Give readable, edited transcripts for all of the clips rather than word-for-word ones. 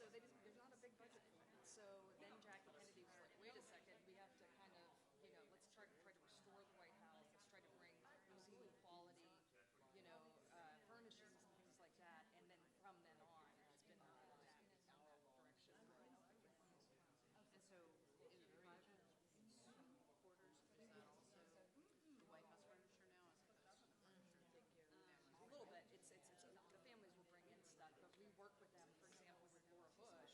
so there's not a big budget for it. So then Jackie Kennedy was like, wait a second, we have to kind of, let's try to restore the White House. Let's try to bring museum quality, furnishings and things like that. And then from then on, it's been that direction. And so in the private quarters, is that also the White House furniture now? Is it furniture? A little bit. It's the families will bring in stuff, but we work with them. For example, with Laura Bush,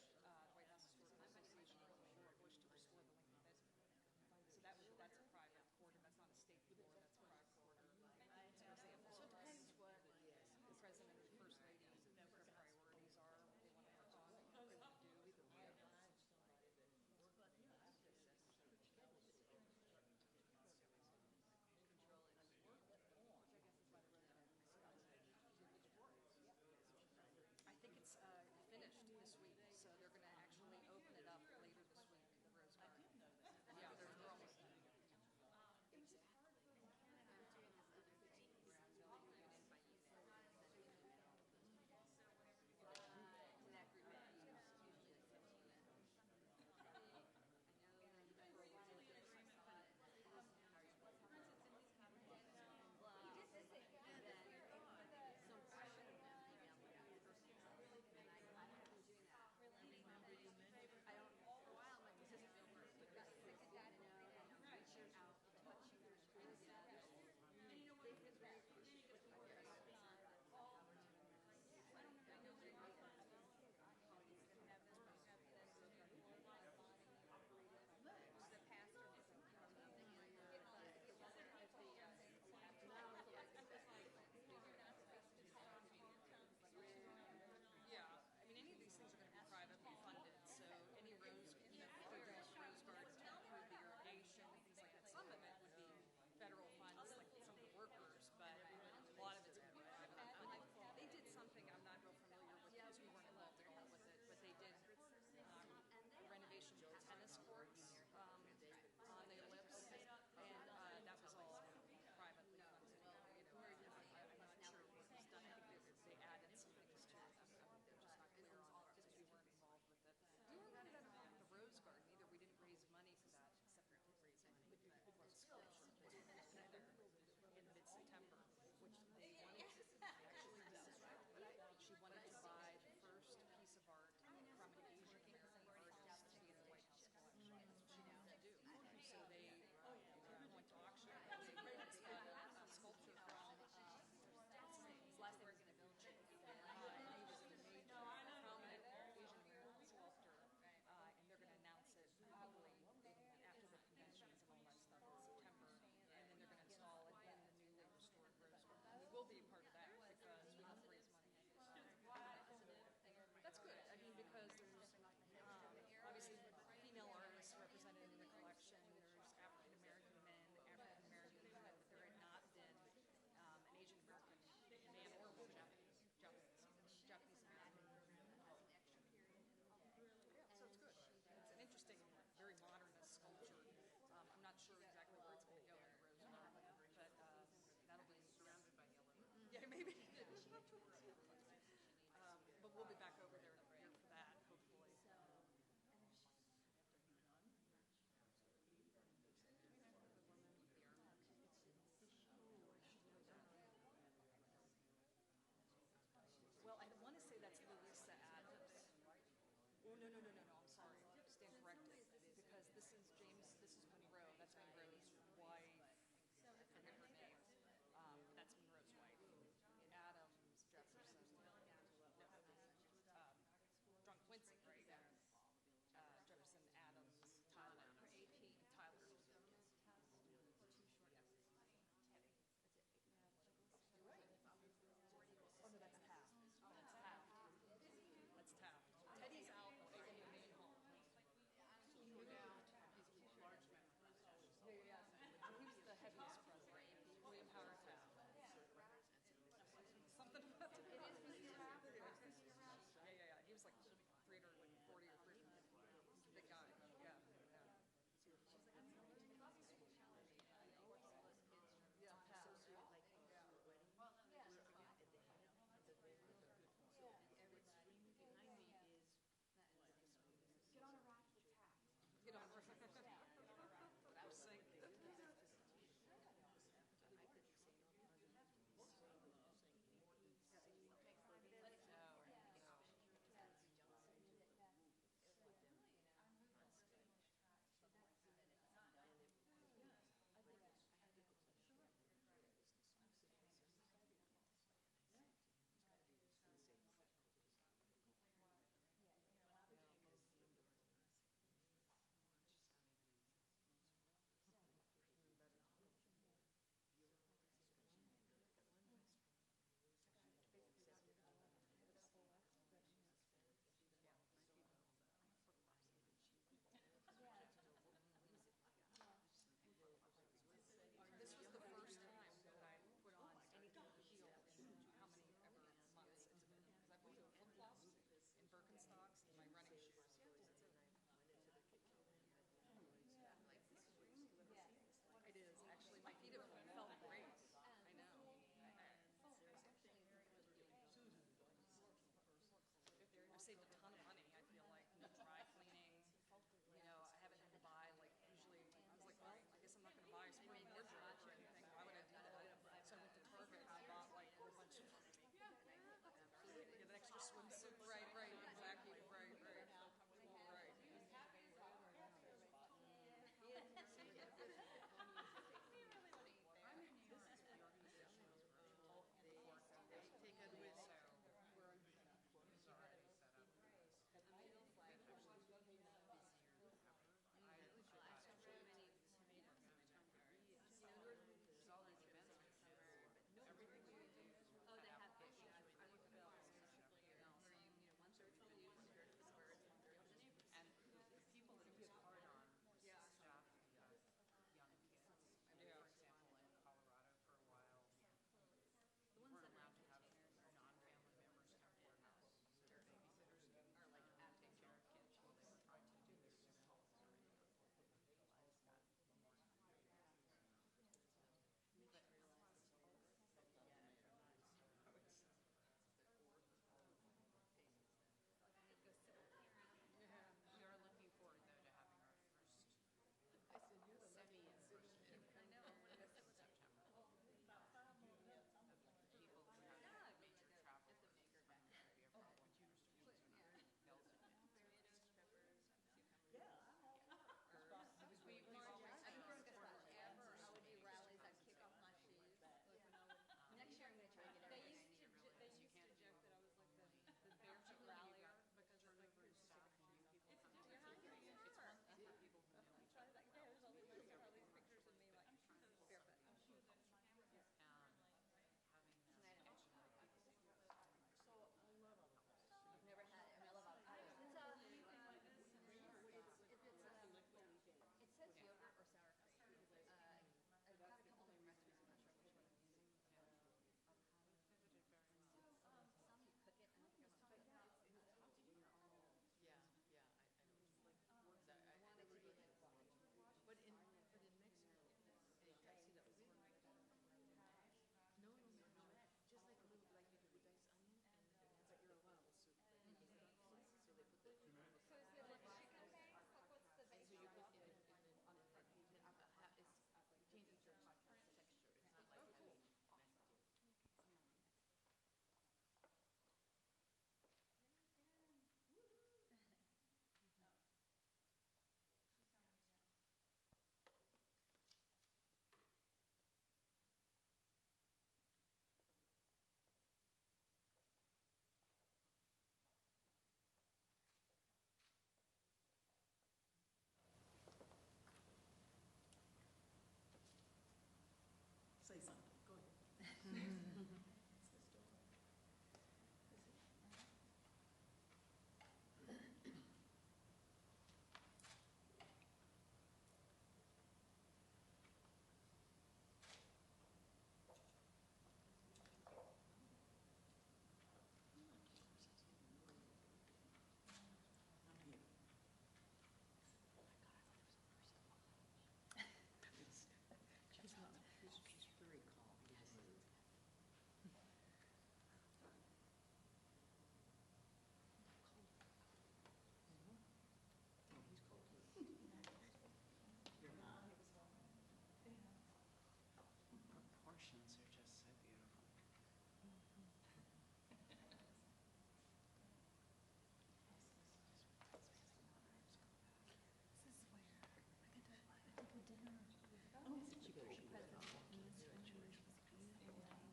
She goes, she was in this church was beautiful.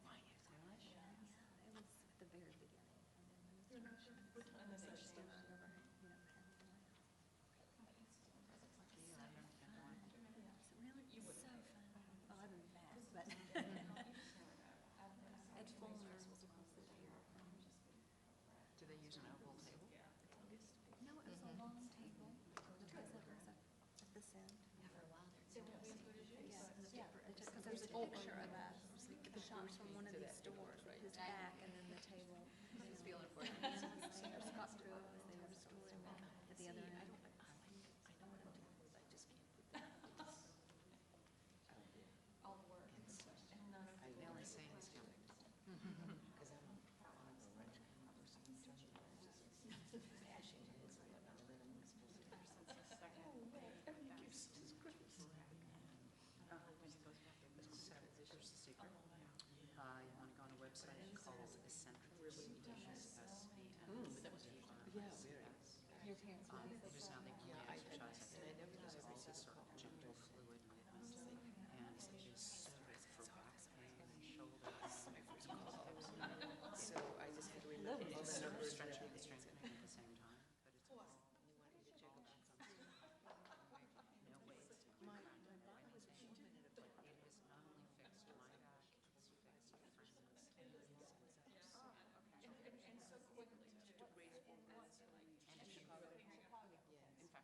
Yeah, it was at the very beginning. And then administration, I've never, you know, had in my house. Yeah, I've never been to one. So really, so fun. Well, other than that, but it's full nurses across the table. Do they use an oval table? No, it was a long table because it was at this end. Yeah, for a while there. Yeah, because there's a picture of us, the shots from one of these stores with his back and then the table. He's feeling for it. Scott Pruitt was there story at the other end. I know what it is. I just can't put that. All the work and none of They only say he's coming. Because I'm a French kind of person who turns around and just bashing heads and whatnot, and then I'm supposed to. So, here's the secret. You want to go on a website called Eccentrics. Yeah, very. your parents would be so Just now they Yeah, only I exercise and I never because did all every this single sort of call. gentle fluid movement. And it's so good for back pain and shoulders. This is my first call. So I just had to remember all the It's sort of numbers and stretching and everything. strengthening at the same time, but it's all You wanted me to check about something? no weights to keep track of anything. It has not only fixed my back, it's fixed friends and and so quickly. To raise 4 months. and Chicago. Yes.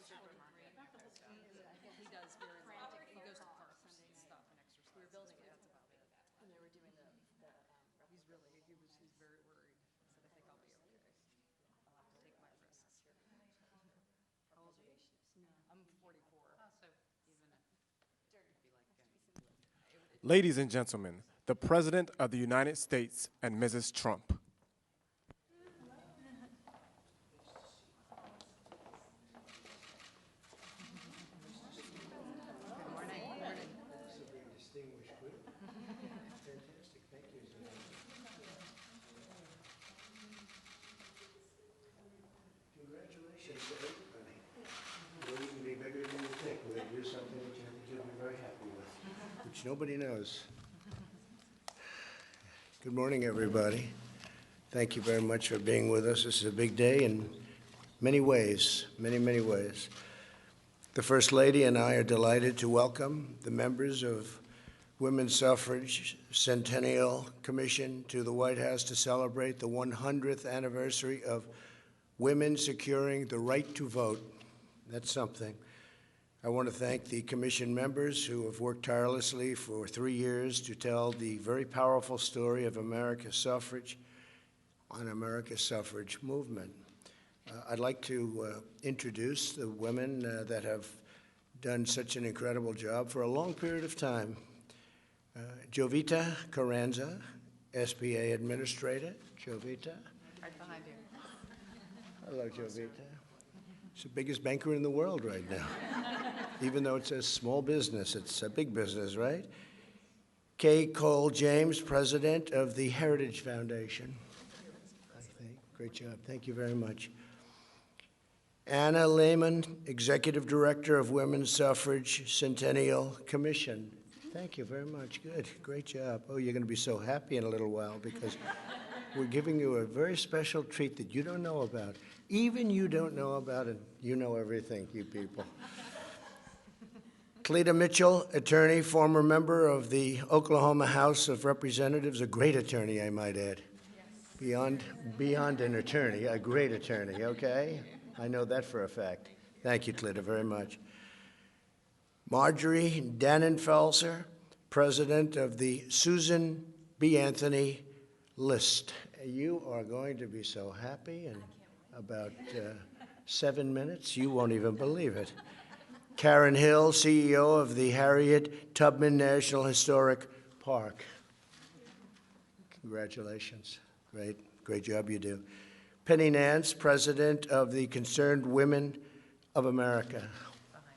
super market. He does very well. He goes to parks and stuff and exercise. We were building it. That's about it. When they were doing the He's very worried. He said, I think I'll be okay. I'll have to take my risks. How old are you? I'm 44. Oh, so even if it'd be like going. Ladies and gentlemen, the President of the United States and Mrs. Trump. It's a very distinguished group. Fantastic, thank you. Congratulations to everybody. You'll even be bigger than you think. We're going to do something that you think you'll be very happy with, which nobody knows. Good morning, everybody. Thank you very much for being with us. This is a big day in many ways, many, many ways. The First Lady and I are delighted to welcome the members of Women's Suffrage Centennial Commission to the White House to celebrate the 100th anniversary of women securing the right to vote. That's something. I want to thank the commission members who have worked tirelessly for 3 years to tell the very powerful story of America's suffrage and America's suffrage movement. I'd like to introduce the women that have done such an incredible job for a long period of time. Jovita Carranza, SBA Administrator. Jovita. Right behind you. Hello, Jovita. She's the biggest banker in the world right now. Even though it's a small business, it's a big business, right? Kay Cole James, President of the Heritage Foundation. I think. Great job. Thank you very much. Anna Lehman, Executive Director of Women's Suffrage Centennial Commission. Thank you very much. Good. Great job. Oh, you're going to be so happy in a little while because we're giving you a very special treat that you don't know about. Even you don't know about it. You know everything, you people. Cleta Mitchell, attorney, former member of the Oklahoma House of Representatives, a great attorney, I might add. Yes. Beyond an attorney, a great attorney, okay? I know that for a fact. Thank you, Cleta, very much. Marjorie Dannenfelser, president of the Susan B. Anthony List. You are going to be so happy in about 7 minutes, you won't even believe it. Karen Hill, CEO of the Harriet Tubman National Historic Park. Congratulations. Great job you do. Penny Nance, president of the Concerned Women of America. Hi.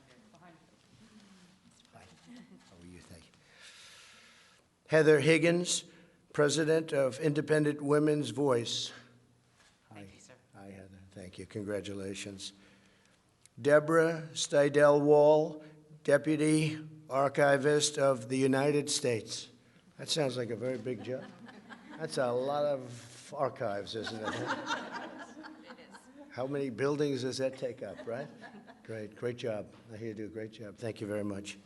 How are you? Thank you. Heather Higgins, president of Independent Women's Voice. Thank you, sir. Hi, Heather. Thank you. Congratulations. Deborah Steidel-Wall, deputy archivist of the United States. That sounds like a very big job. That's a lot of archives, isn't it? How many buildings does that take up, right? Great job. I hear you do a great job. Thank you very much.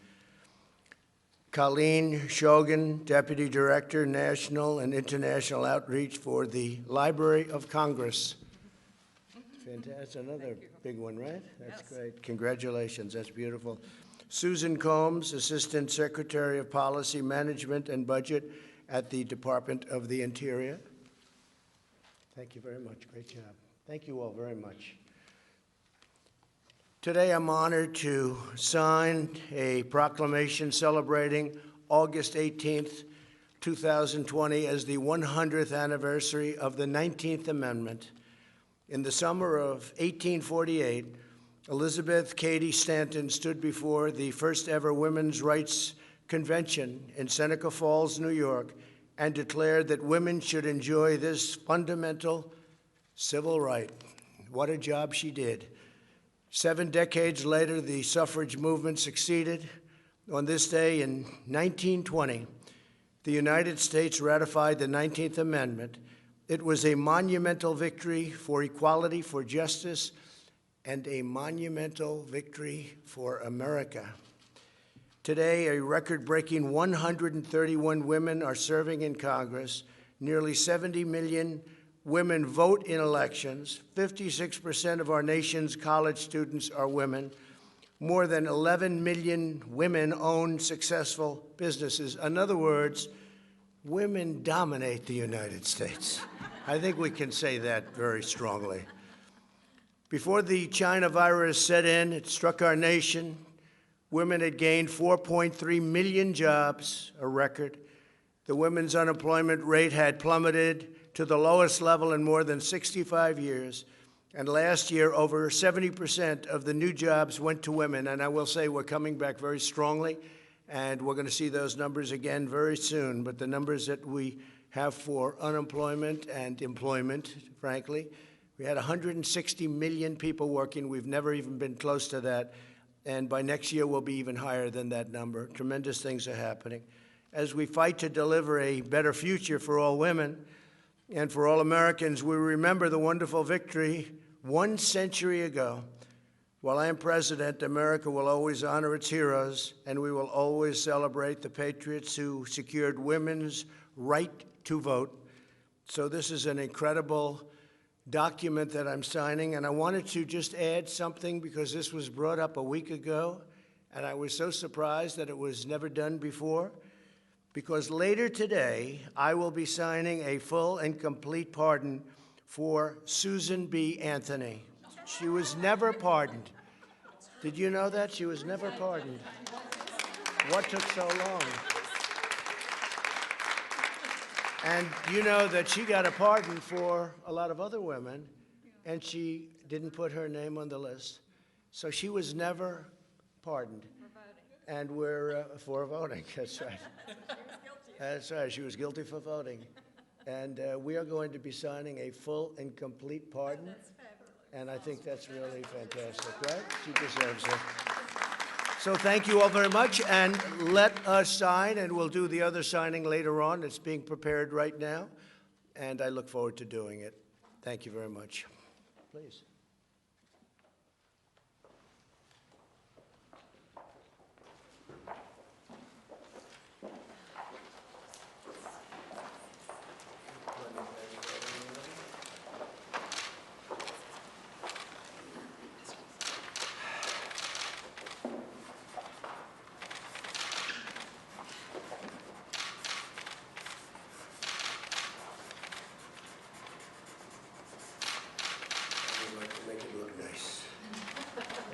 Colleen Shogan, Deputy Director, National and International Outreach for the Library of Congress. Fantastic. That's another big one, right? That's great. Congratulations. That's beautiful. Susan Combs, Assistant Secretary of Policy Management and Budget at the Department of the Interior. Thank you very much. Great job. Thank you all very much. Today I'm honored to sign a proclamation celebrating August 18th, 2020 as the 100th anniversary of the 19th Amendment. In the summer of 1848, Elizabeth Cady Stanton stood before the first ever Women's Rights Convention in Seneca Falls, New York, and declared that women should enjoy this fundamental civil right. What a job she did. 7 decades later, the suffrage movement succeeded. On this day in 1920, the United States ratified the 19th Amendment. It was a monumental victory for equality, for justice, and a monumental victory for America. Today, a record-breaking 131 women are serving in Congress. Nearly 70 million women vote in elections. 56% of our nation's college students are women. More than 11 million women own successful businesses. In other words, women dominate the United States. I think we can say that very strongly. Before the China virus set in, it struck our nation. Women had gained 4.3 million jobs, a record. The women's unemployment rate had plummeted to the lowest level in more than 65 years. And last year, over 70% of the new jobs went to women. And I will say we're coming back very strongly, and we're going to see those numbers again very soon. But the numbers that we have for unemployment and employment, frankly, we had 160 million people working. We've never even been close to that. And by next year, we'll be even higher than that number. Tremendous things are happening. As we fight to deliver a better future for all women and for all Americans, we remember the wonderful victory 1 century ago. While I am president, America will always honor its heroes, and we will always celebrate the patriots who secured women's right to vote. So this is an incredible document that I'm signing, and I wanted to just add something because this was brought up a week ago, and I was so surprised that it was never done before. Because later today, I will be signing a full and complete pardon for Susan B. Anthony. She was never pardoned. Did you know that? She was never pardoned. What took so long? And you know that she got a pardon for a lot of other women, and she didn't put her name on the list. So she was never pardoned. And we're for voting, that's right. That's right, she was guilty for voting. And we are going to be signing a full and complete pardon. That's fabulous. And I think that's really fantastic, right? She deserves it. So thank you all very much, and let us sign, and we'll do the other signing later on. It's being prepared right now, and I look forward to doing it. Thank you very much. Please.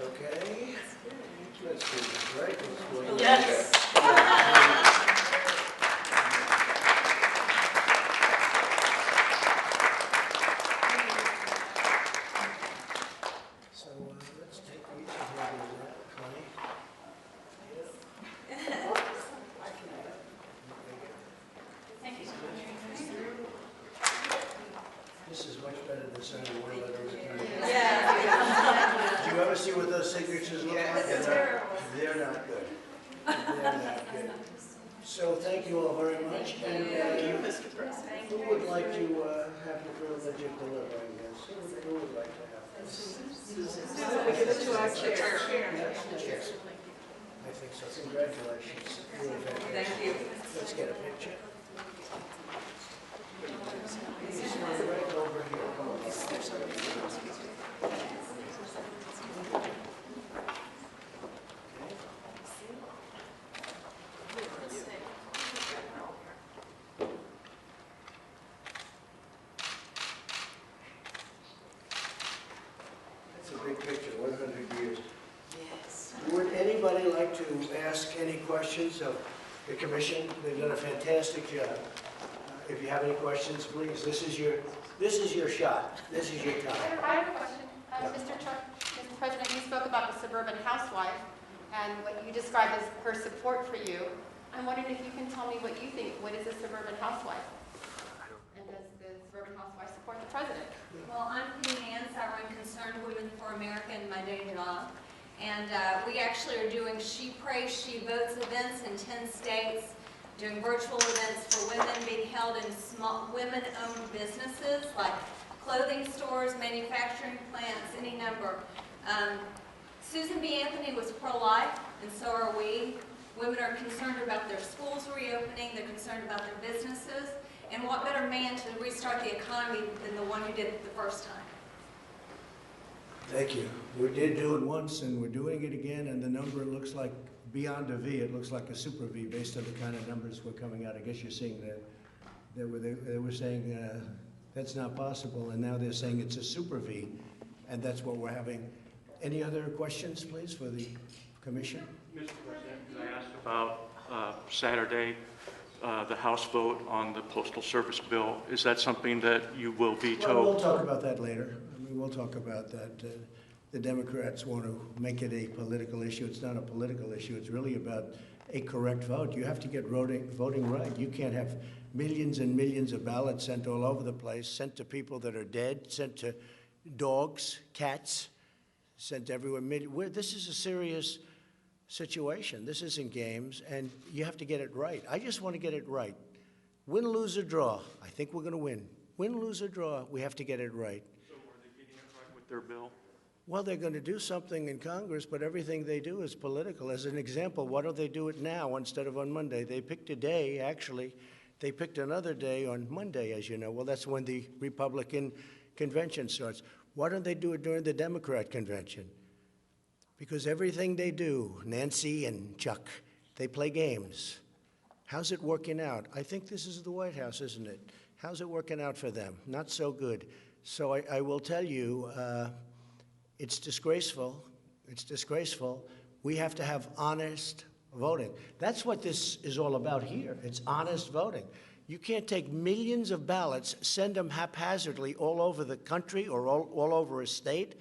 Okay. Let's do this, right? Yes. So let's take each of them, Connie. Thank you. This is much better than signing one letter. Do you ever see what those signatures look like? They're not good. They're not good. So thank you all very much. And who would like to have the privilege of delivering this? Who would like to have this? Give it to our chair. That's the chair. I think so. Congratulations. Thank you. Let's get a picture. Please, right over here. Come on. That's a big picture, 100 years. Yes. Would anybody like to ask any questions of the commission? They've done a fantastic job. If you have any questions, please, this is your shot. This is your time. I have a question. Mr. President, you spoke about the suburban housewife and what you described as her support for you. I'm wondering if you can tell me what you think. What is a suburban housewife? And does the suburban housewife support the president? Well, I'm Penny Nance. I run Concerned Women for America in my day job. And we actually are doing She Prays, She Votes events in 10 states, doing virtual events for women being held in small women-owned businesses like clothing stores, manufacturing plants, any number. Susan B. Anthony was pro-life, and so are we. Women are concerned about their schools reopening. They're concerned about their businesses. And what better man to restart the economy than the one who did it the first time? Thank you. We did do it once, and we're doing it again, and the number looks like beyond a V. It looks like a super V based on the kind of numbers we're coming out. I guess you're seeing that they were saying that's not possible, and now they're saying it's a super V, and that's what we're having. Any other questions, please, for the commission? Mr. President, could I ask about Saturday, the House vote on the Postal Service bill? Is that something that you will veto? Well, we'll talk about that later. I mean, we'll talk about that. The Democrats want to make it a political issue. It's not a political issue. It's really about a correct vote. You have to get voting right. You can't have millions and millions of ballots sent all over the place, sent to people that are dead, sent to dogs, cats, sent everywhere. This is a serious situation. This isn't games, and you have to get it right. I just want to get it right. Win, lose, or draw. I think we're going to win. Win, lose, or draw, we have to get it right. So are they getting it right with their bill? Well, they're going to do something in Congress, but everything they do is political. As an example, why don't they do it now instead of on Monday? They picked a day, actually. They picked another day on Monday, as you know. Well, that's when the Republican convention starts. Why don't they do it during the Democrat convention? Because everything they do, Nancy and Chuck, they play games. How's it working out? I think this is the White House, isn't it? How's it working out for them? Not so good. So I will tell you, it's disgraceful. It's disgraceful. We have to have honest voting. That's what this is all about here. It's honest voting. You can't take millions of ballots, send them haphazardly all over the country or all over a state,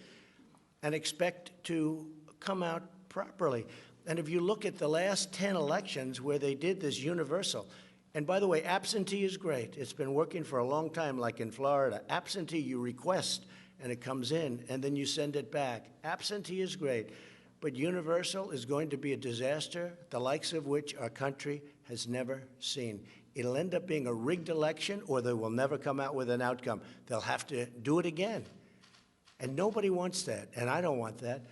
and expect to come out properly. And if you look at the last 10 elections where they did this universal, and by the way, absentee is great. It's been working for a long time, like in Florida. Absentee, you request, and it comes in, and then you send it back. Absentee is great, but universal is going to be a disaster, the likes of which our country has never seen. It'll end up being a rigged election, or they will never come out with an outcome. They'll have to do it again. And nobody wants that, and I don't want that.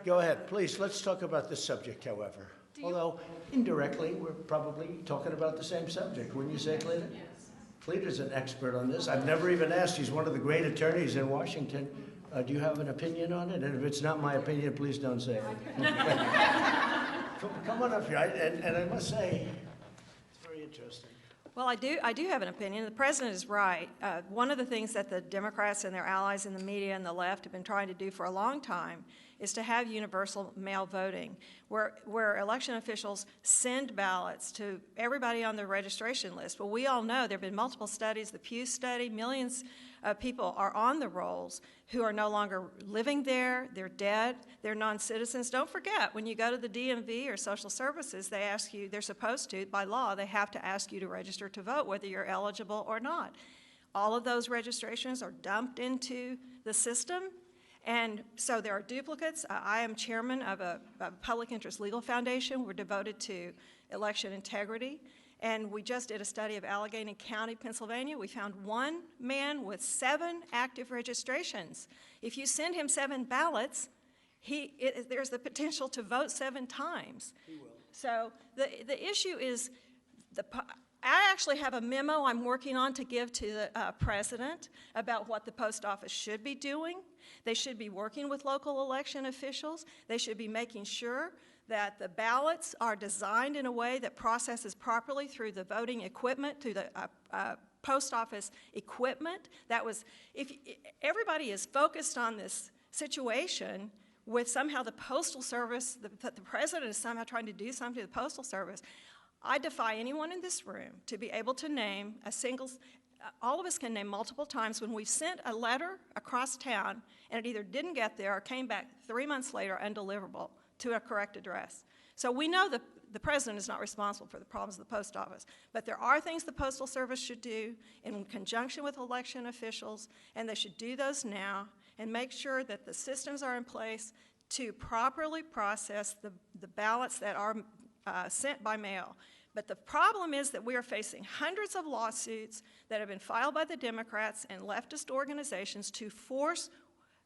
Go ahead, please. Let's talk about this subject, however. Although, indirectly, we're probably talking about the same subject. Wouldn't you say, Cleta? Yes. Cleta's an expert on this. I've never even asked. He's one of the great attorneys in Washington. Do you have an opinion on it? And if it's not my opinion, please don't say it. Come on up here. And I must say, it's very interesting. Well, I do have an opinion. The president is right. One of the things that the Democrats and their allies in the media and the left have been trying to do for a long time is to have universal mail voting, where election officials send ballots to everybody on the registration list. Well, we all know there have been multiple studies, the Pew study, millions of people are on the rolls who are no longer living there, they're dead, they're non-citizens. Don't forget, when you go to the DMV or social services, they ask you, they're supposed to, by law, they have to ask you to register to vote, whether you're eligible or not. All of those registrations are dumped into the system, and so there are duplicates. I am chairman of a public interest legal foundation. We're devoted to election integrity. And we just did a study of Allegheny County, Pennsylvania. We found one man with 7 active registrations. If you send him 7 ballots, there's the potential to vote 7 times. He will. So the issue is, I actually have a memo I'm working on to give to the president about what the post office should be doing. They should be working with local election officials. They should be making sure that the ballots are designed in a way that processes properly through the voting equipment, through the post office equipment. If everybody is focused on this situation with somehow the Postal Service, the president is somehow trying to do something to the Postal Service, I defy anyone in this room to be able to name a single, all of us can name multiple times when we've sent a letter across town and it either didn't get there or came back 3 months later undeliverable to a correct address. So we know that the president is not responsible for the problems of the post office, but there are things the Postal Service should do in conjunction with election officials, and they should do those now and make sure that the systems are in place to properly process the ballots that are sent by mail. But the problem is that we are facing hundreds of lawsuits that have been filed by the Democrats and leftist organizations to force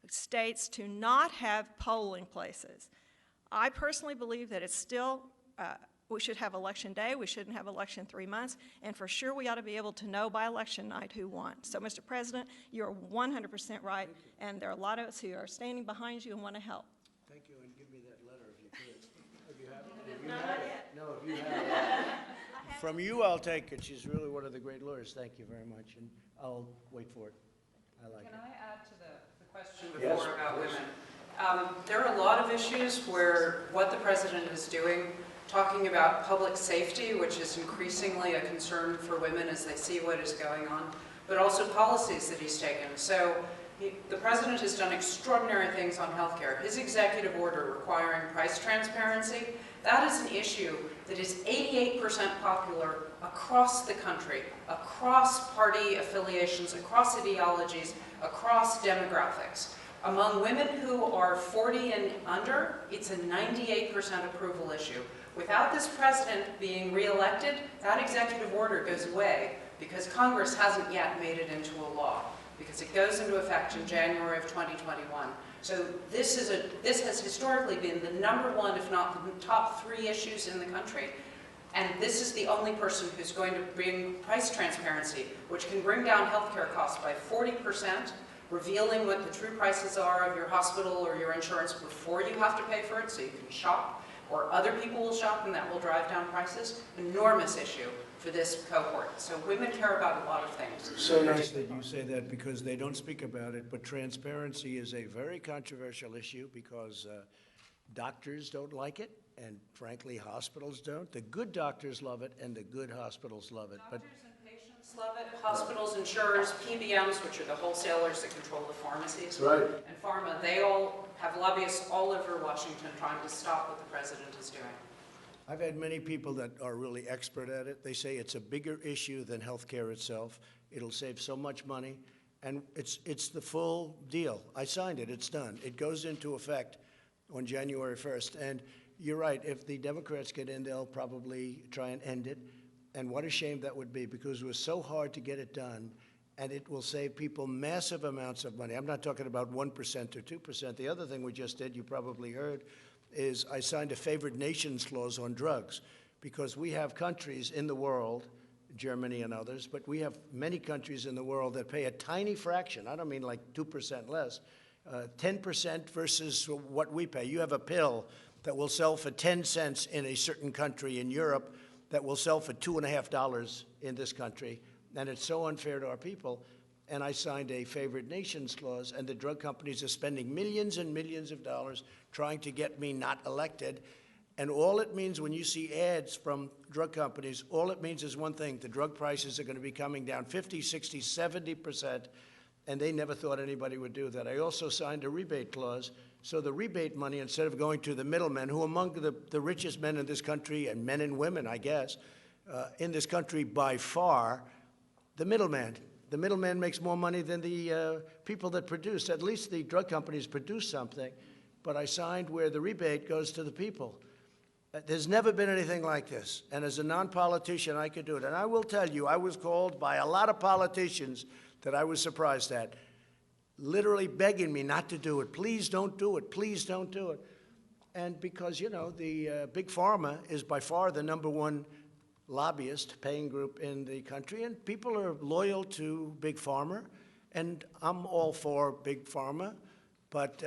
states to not have polling places. I personally believe that it's still We should have election day. We shouldn't have election 3 months. And for sure, we ought to be able to know by election night who won. So, Mr. President, you're 100% right, and there are a lot of us who are standing behind you and want to help. Thank you, and give me that letter if you could. If you have it. If you have it. No, if you have it. From you, I'll take it. She's really one of the great lawyers. Thank you very much, and I'll wait for it. I like it. Can I add to the question Yes, before about please. women? There are a lot of issues where what the president is doing, talking about public safety, which is increasingly a concern for women as they see what is going on, but also policies that he's taken. So the president has done extraordinary things on healthcare. His executive order requiring price transparency, that is an issue that is 88% popular across the country, across party affiliations, across ideologies, across demographics. Among women who are 40 and under, it's a 98% approval issue. Without this president being reelected, that executive order goes away because Congress hasn't yet made it into a law, because it goes into effect in January of 2021. So this has historically been the #1, if not the top 3 issues in the country. And this is the only person who's going to bring price transparency, which can bring down healthcare costs by 40%, revealing what the true prices are of your hospital or your insurance before you have to pay for it, so you can shop, or other people will shop, and that will drive down prices. Enormous issue for this cohort. So women care about a lot of things. So nice that you say that, because they don't speak about it, but transparency is a very controversial issue because doctors don't like it, and frankly, hospitals don't. The good doctors love it, and the good hospitals love it. But Doctors and patients love it. Hospitals, insurers, PBMs, which are the wholesalers that control the pharmacies, right. and pharma, they all have lobbyists all over Washington trying to stop what the president is doing. I've had many people that are really expert at it. They say it's a bigger issue than healthcare itself. It'll save so much money, and it's the full deal. I signed it. It's done. It goes into effect on January 1st. And you're right. If the Democrats get in, they'll probably try and end it. And what a shame that would be, because it was so hard to get it done, and it will save people massive amounts of money. I'm not talking about 1% or 2%. The other thing we just did, you probably heard, is I signed a favored nations clause on drugs, because we have countries in the world, Germany and others, but we have many countries in the world that pay a tiny fraction. I don't mean like 2% less, 10% versus what we pay. You have a pill that will sell for 10 cents in a certain country in Europe that will sell for $2.50 in this country, and it's so unfair to our people. And I signed a favored nations clause, and the drug companies are spending millions and millions of dollars trying to get me not elected. And all it means when you see ads from drug companies, all it means is one thing: the drug prices are going to be coming down 50, 60, 70%, and they never thought anybody would do that. I also signed a rebate clause, so the rebate money, instead of going to the middlemen, who among the richest men in this country, and men and women, I guess, in this country by far, the middleman. The middleman makes more money than the people that produce. At least the drug companies produce something. But I signed where the rebate goes to the people. There's never been anything like this. And as a non-politician, I could do it. And I will tell you, I was called by a lot of politicians that I was surprised at, literally begging me not to do it. Please don't do it. Please don't do it. And because, you know, the Big Pharma is by far the #1 lobbyist paying group in the country, and people are loyal to Big Pharma, and I'm all for Big Pharma, but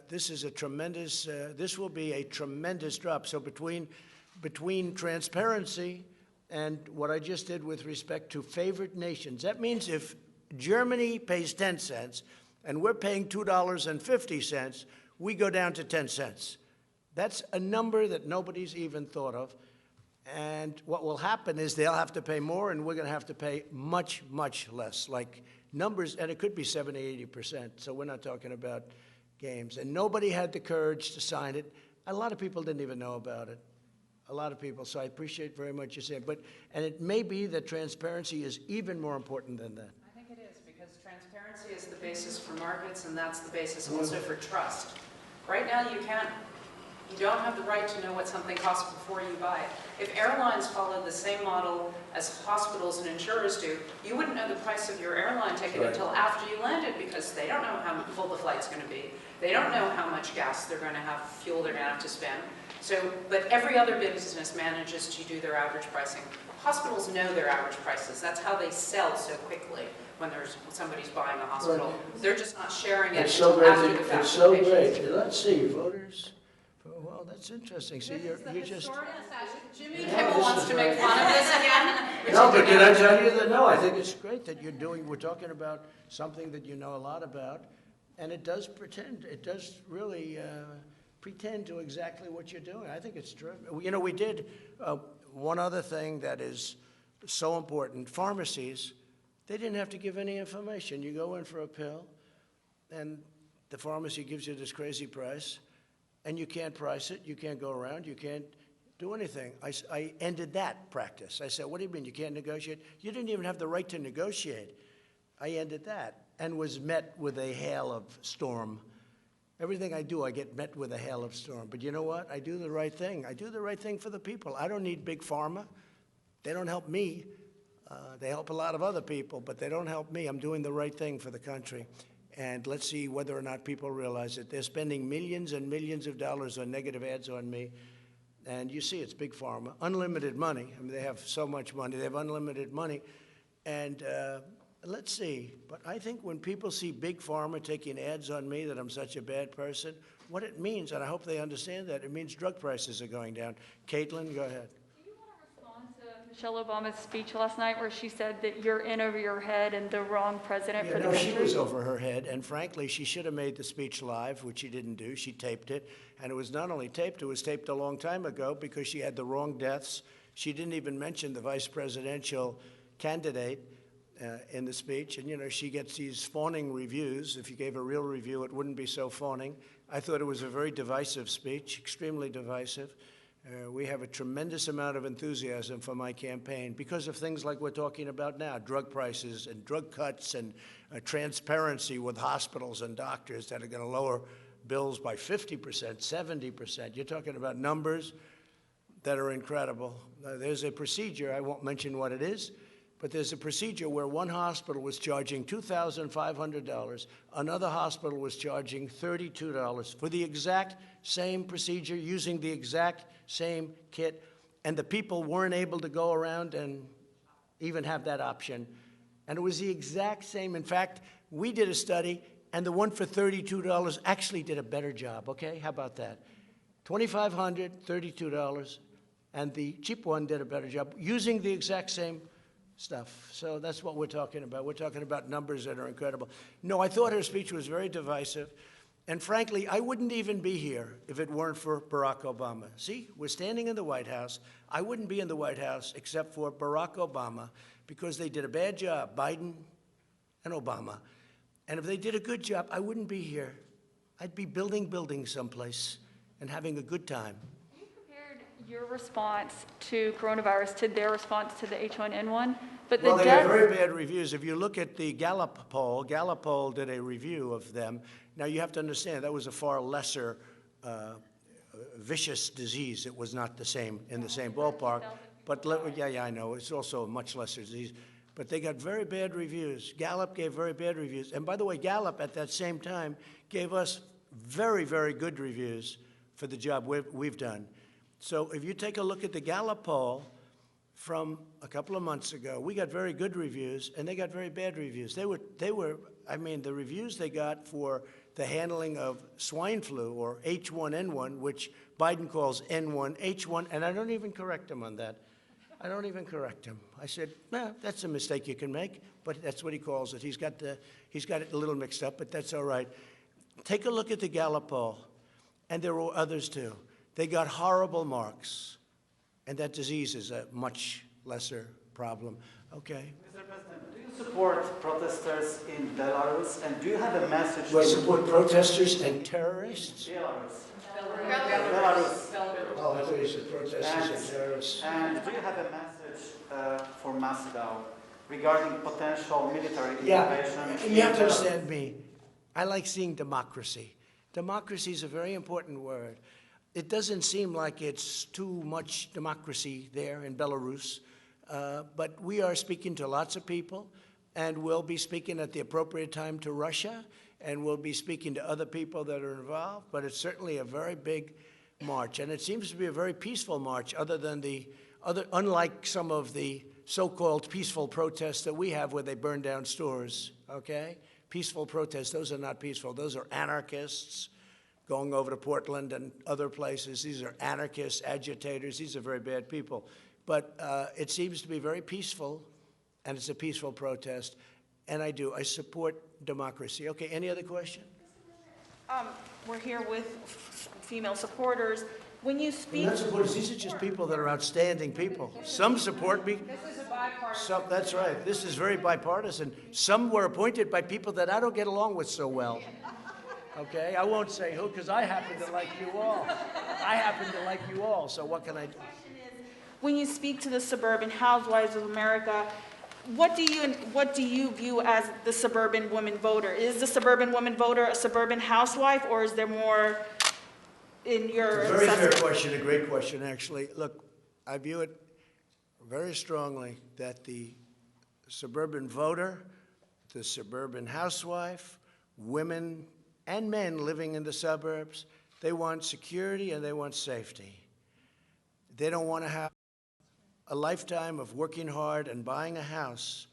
this is a tremendous, this will be a tremendous drop. So between transparency and what I just did with respect to favored nations, that means if Germany pays 10 cents and we're paying $2.50, we go down to 10 cents. That's a number that nobody's even thought of. And what will happen is they'll have to pay more, and we're going to have to pay much, much less. Like numbers, and it could be 70, 80%. So we're not talking about games. And nobody had the courage to sign it. A lot of people didn't even know about it. A lot of people. So I appreciate very much you saying. And it may be that transparency is even more important than that. I think it is, because transparency is the basis for markets, and that's the basis also for trust. Right now, you don't have the right to know what something costs before you buy it. If airlines followed the same model as hospitals and insurers do, you wouldn't know the price of your airline ticket until after you landed, because they don't know how full the flight's going to be. They don't know how much gas they're going to have, fuel they're going to have to spend. So, but every other business manages to do their average pricing. Hospitals know their average prices. That's how they sell so quickly when somebody's buying a hospital. They're just not sharing it It's so until great. after the fact. It's so with patients. great. Let's see, voters. Well, that's interesting. See, you just. Jimmy Kimmel wants to make fun of this again. No, but can I tell you that, no, I think it's great that we're talking about something that you know a lot about, and it does really pretend to exactly what you're doing. I think it's terrific. You know, we did one other thing that is so important. Pharmacies, they didn't have to give any information. You go in for a pill, and the pharmacy gives you this crazy price, and you can't price it, you can't go around, you can't do anything. I ended that practice. I said, what do you mean you can't negotiate? You didn't even have the right to negotiate. I ended that and was met with a hail of storm. Everything I do, I get met with a hail of storm. But you know what? I do the right thing. I do the right thing for the people. I don't need big pharma. They don't help me. They help a lot of other people, but they don't help me. I'm doing the right thing for the country. And let's see whether or not people realize it. They're spending millions and millions of dollars on negative ads on me. And you see, it's big pharma, unlimited money. I mean, they have so much money. They have unlimited money. And let's see. But I think when people see big pharma taking ads on me that I'm such a bad person, what it means, and I hope they understand that, it means drug prices are going down. Caitlin, go ahead. Do you want to respond to Michelle Obama's speech last night where she said that you're in over your head and the wrong president for the country? She was over her head, and frankly, she should have made the speech live, which she didn't do. She taped it, and it was not only taped, it was taped a long time ago because she had the wrong deaths. She didn't even mention the vice presidential candidate in the speech, and you know, she gets these fawning reviews. If you gave a real review, it wouldn't be so fawning. I thought it was a very divisive speech, extremely divisive. We have a tremendous amount of enthusiasm for my campaign because of things like we're talking about now, drug prices and drug cuts and transparency with hospitals and doctors that are going to lower bills by 50%, 70%. You're talking about numbers that are incredible. There's a procedure, I won't mention what it is, but there's a procedure where one hospital was charging $2,500, another hospital was charging $32 for the exact same procedure, using the exact same kit, and the people weren't able to go around and even have that option. And it was the exact same. In fact, we did a study, and the one for $32 actually did a better job, okay? How about that? $2,500, $32, and the cheap one did a better job using the exact same stuff. So that's what we're talking about. We're talking about numbers that are incredible. No, I thought her speech was very divisive. And frankly, I wouldn't even be here if it weren't for Barack Obama. See, we're standing in the White House. I wouldn't be in the White House except for Barack Obama because they did a bad job, Biden and Obama. And if they did a good job, I wouldn't be here. I'd be building buildings someplace and having a good time. You compared your response to coronavirus to their response to the H1N1, but well, they have very bad reviews. If you look at the Gallup poll did a review of them. Now, you have to understand, that was a far lesser vicious disease. It was not the same, in the same ballpark. But, yeah, I know. It's also a much lesser disease. But they got very bad reviews. Gallup gave very bad reviews. And by the way, Gallup, at that same time, gave us very, very good reviews for the job we've done. So if you take a look at the Gallup poll from a couple of months ago, we got very good reviews, and they got very bad reviews. They were, I mean, the reviews they got for the handling of swine flu, or H1N1, which Biden calls N1, H1, and I don't even correct him on that. I don't even correct him. I said, nah, that's a mistake you can make, but that's what he calls it. He's got it a little mixed up, but that's all right. Take a look at the Gallup poll, and there were others too. They got horrible marks, and that disease is a much lesser problem. Okay. Mr. President, do you support protesters in Belarus, and do you have a message? Do I support protesters and terrorists? Belarus. Oh, I thought you said protesters and terrorists. And do you have a message for Moscow regarding potential military intervention? Yeah, you have to understand me. I like seeing democracy. Democracy is a very important word. It doesn't seem like it's too much democracy there in Belarus, but we are speaking to lots of people, and we'll be speaking at the appropriate time to Russia, and we'll be speaking to other people that are involved, but it's certainly a very big march, and it seems to be a very peaceful march, unlike some of the so-called peaceful protests that we have where they burn down stores, okay? Peaceful protests, those are not peaceful. Those are anarchists going over to Portland and other places. These are anarchists, agitators. These are very bad people. But it seems to be very peaceful, and it's a peaceful protest, and I support democracy. Okay, any other question? We're here with female supporters. When you speak... Not supporters, these are just people that are outstanding people. Some support me. This is a bipartisan. That's right. This is very bipartisan. Some were appointed by people that I don't get along with so well. Okay? I won't say who, because I happen to like you all. I happen to like you all, so what can I do? When you speak to the suburban housewives of America, what do you view as the suburban woman voter? Is the suburban woman voter a suburban housewife, or is there more in your It's a very fair assessment? question, a great question, actually. Look, I view it very strongly that the suburban voter, the suburban housewife, women and men living in the suburbs, they want security and they want safety. They don't want to have a lifetime of working hard and buying a house.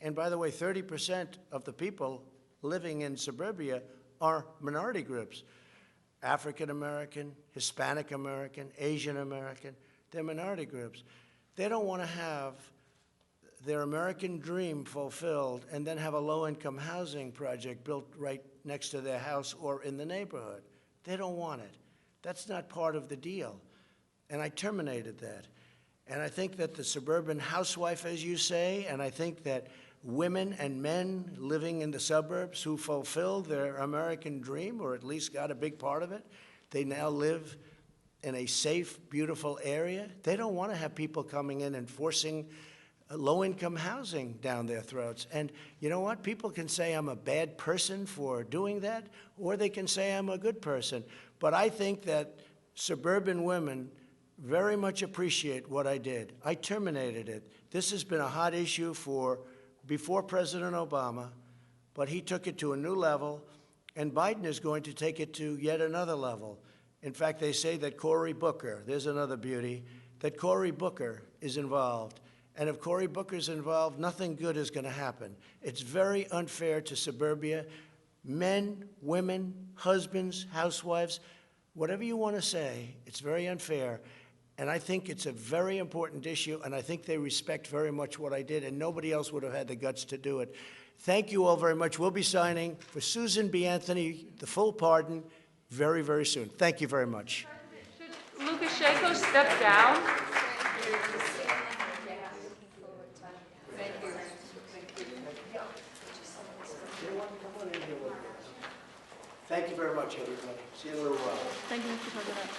And by the way, 30% of the people living in suburbia are minority groups. African American, Hispanic American, Asian American, they're minority groups. They don't want to have their American dream fulfilled and then have a low-income housing project built right next to their house or in the neighborhood. They don't want it. That's not part of the deal. And I terminated that. And I think that the suburban housewife, as you say, and I think that women and men living in the suburbs who fulfilled their American dream, or at least got a big part of it, they now live in a safe, beautiful area. They don't want to have people coming in and forcing low-income housing down their throats. And you know what? People can say I'm a bad person for doing that, or they can say I'm a good person. But I think that suburban women very much appreciate what I did. I terminated it. This has been a hot issue before President Obama, but he took it to a new level, and Biden is going to take it to yet another level. In fact, they say that Cory Booker, there's another beauty, that Cory Booker is involved. And if Cory Booker's involved, nothing good is going to happen. It's very unfair to suburbia. Men, women, husbands, housewives, whatever you want to say, it's very unfair. And I think it's a very important issue, and I think they respect very much what I did, and nobody else would have had the guts to do it. Thank you all very much. We'll be signing for Susan B. Anthony the full pardon very, very soon. Thank you very much. Should Lukashenko step down? Thank you very much, everybody. See you in a little while. Thank you, Mr. President.